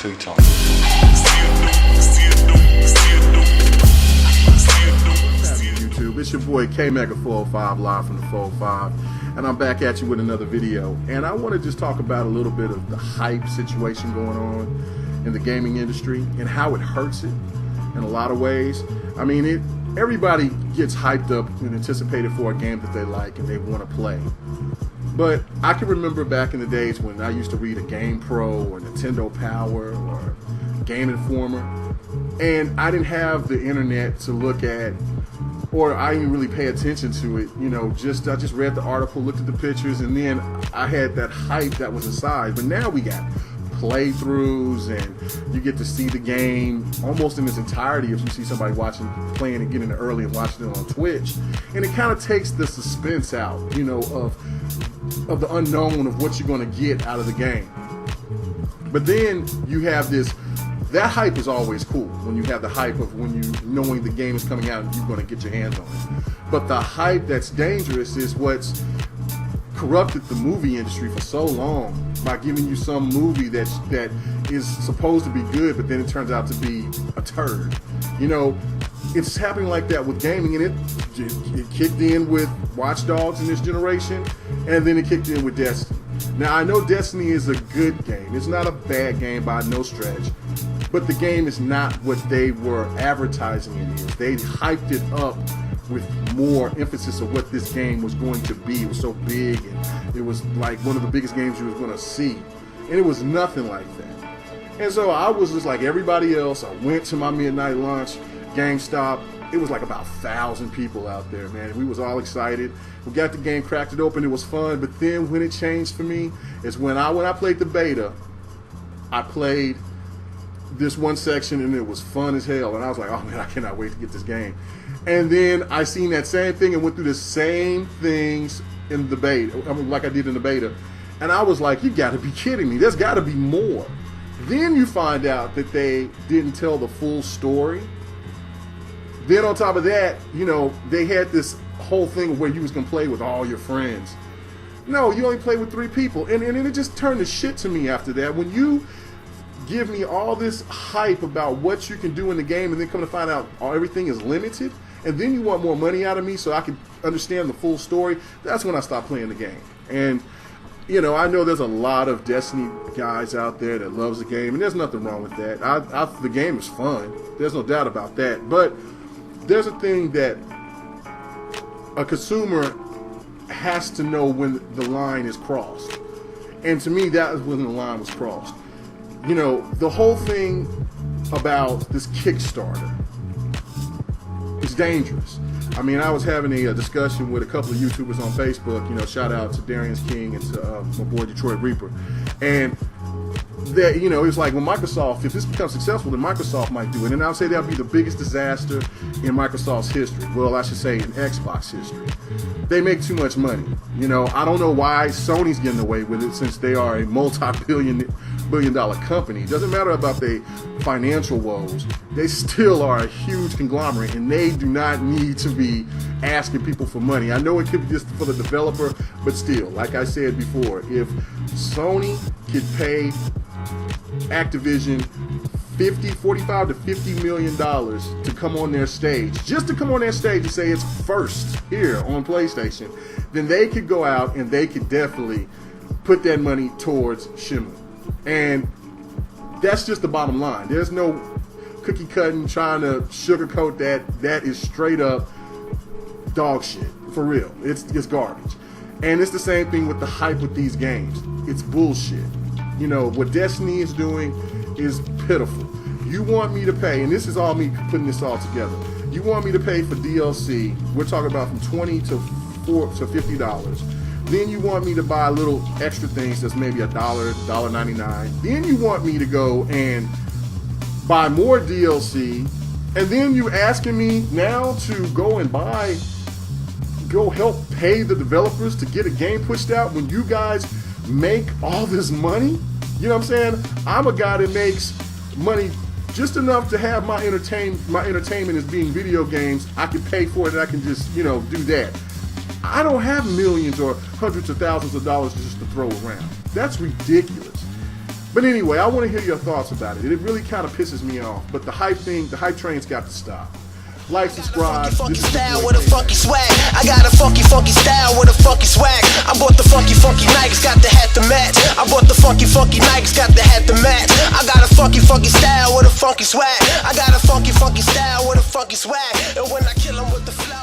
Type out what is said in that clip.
to each other. YouTube, it's your boy K-Mega405 live from the 405, and I'm back at you with another video. And I want to just talk about a little bit of the hype situation going on in the gaming industry and how it hurts it in a lot of ways. I mean, everybody gets hyped up and anticipated for a game that they like and they want to play. But I can remember back in the days when I used to read a Game Pro or Nintendo Power or Game Informer, and I didn't have the internet to look at, or I didn't really pay attention to it. You know, I just read the article, looked at the pictures, and then I had that hype that was inside. But now we got playthroughs, and you get to see the game almost in its entirety if you see somebody playing and getting it early and watching it on Twitch. And it kind of takes the suspense out, you know, of the unknown of what you're going to get out of the game. But then you have that hype is always cool when you have the hype of when you knowing the game is coming out and you're going to get your hands on it. But the hype that's dangerous is what's corrupted the movie industry for so long, by giving you some movie that is supposed to be good, but then it turns out to be a turd. You know, it's happening like that with gaming, and it kicked in with Watch Dogs in this generation, and then it kicked in with Destiny. Now, I know Destiny is a good game. It's not a bad game by no stretch, but the game is not what they were advertising it is. They hyped it up with more emphasis of what this game was going to be. It was so big, and it was like one of the biggest games you was going to see, and it was nothing like that. And so I was just like everybody else. I went to my midnight lunch, GameStop. It was like about 1,000 people out there, man. We was all excited. We got the game, cracked it open. It was fun. But then when it changed for me is when I played the beta. I played this one section, and it was fun as hell. And I was like, oh man, I cannot wait to get this game. And then I seen that same thing and went through the same things in the beta, like I did in the beta. And I was like, you got to be kidding me. There's got to be more. Then you find out that they didn't tell the full story. Then on top of that, you know, they had this whole thing where you was going to play with all your friends. No, you only play with 3 people. And it just turned to shit to me after that. When you give me all this hype about what you can do in the game and then come to find out everything is limited, and then you want more money out of me so I can understand the full story, that's when I stopped playing the game. And, you know, I know there's a lot of Destiny guys out there that loves the game, and there's nothing wrong with that. The game is fun. There's no doubt about that. But there's a thing that a consumer has to know when the line is crossed. And to me, that is when the line was crossed. You know, the whole thing about this Kickstarter is dangerous. I mean, I was having a discussion with a couple of YouTubers on Facebook, you know, shout out to Darius King and to my boy Detroit Reaper. And that, you know, it's like when Microsoft, if this becomes successful, then Microsoft might do it. And I would say that would be the biggest disaster in Microsoft's history. Well, I should say in Xbox history. They make too much money. You know, I don't know why Sony's getting away with it, since they are a multi-billion-dollar company. It doesn't matter about their financial woes. They still are a huge conglomerate, and they do not need to be asking people for money. I know it could be just for the developer, but still, like I said before, if Sony could pay Activision $45 to $50 million to come on their stage, just to come on their stage and say it's first here on PlayStation, then they could go out and they could definitely put that money towards Shenmue. And that's just the bottom line. There's no cookie cutting, trying to sugarcoat that. That is straight up dog shit, for real. It's garbage. And it's the same thing with the hype with these games. It's bullshit. You know, what Destiny is doing is pitiful. You want me to pay, and this is all me putting this all together. You want me to pay for DLC, we're talking about from $20 to $50. Then you want me to buy little extra things that's maybe $1, $1.99. Then you want me to go and buy more DLC, and then you asking me now to go help pay the developers to get a game pushed out when you guys make all this money? You know what I'm saying? I'm a guy that makes money just enough to have my entertainment as being video games. I can pay for it and I can just, you know, do that. I don't have millions or hundreds of thousands of dollars just to throw around. That's ridiculous. But anyway, I want to hear your thoughts about it. It really kind of pisses me off. But the hype train's got to stop. Like, subscribe. Funky style with a funky swag. I got a funky style with a funky swag. I bought the funky Nikes, got the hat to match. I bought the funky Nikes, got the hat to match. I got a funky style with a funky swag. I got a funky style with a funky swag. And when I kill 'em with the flow.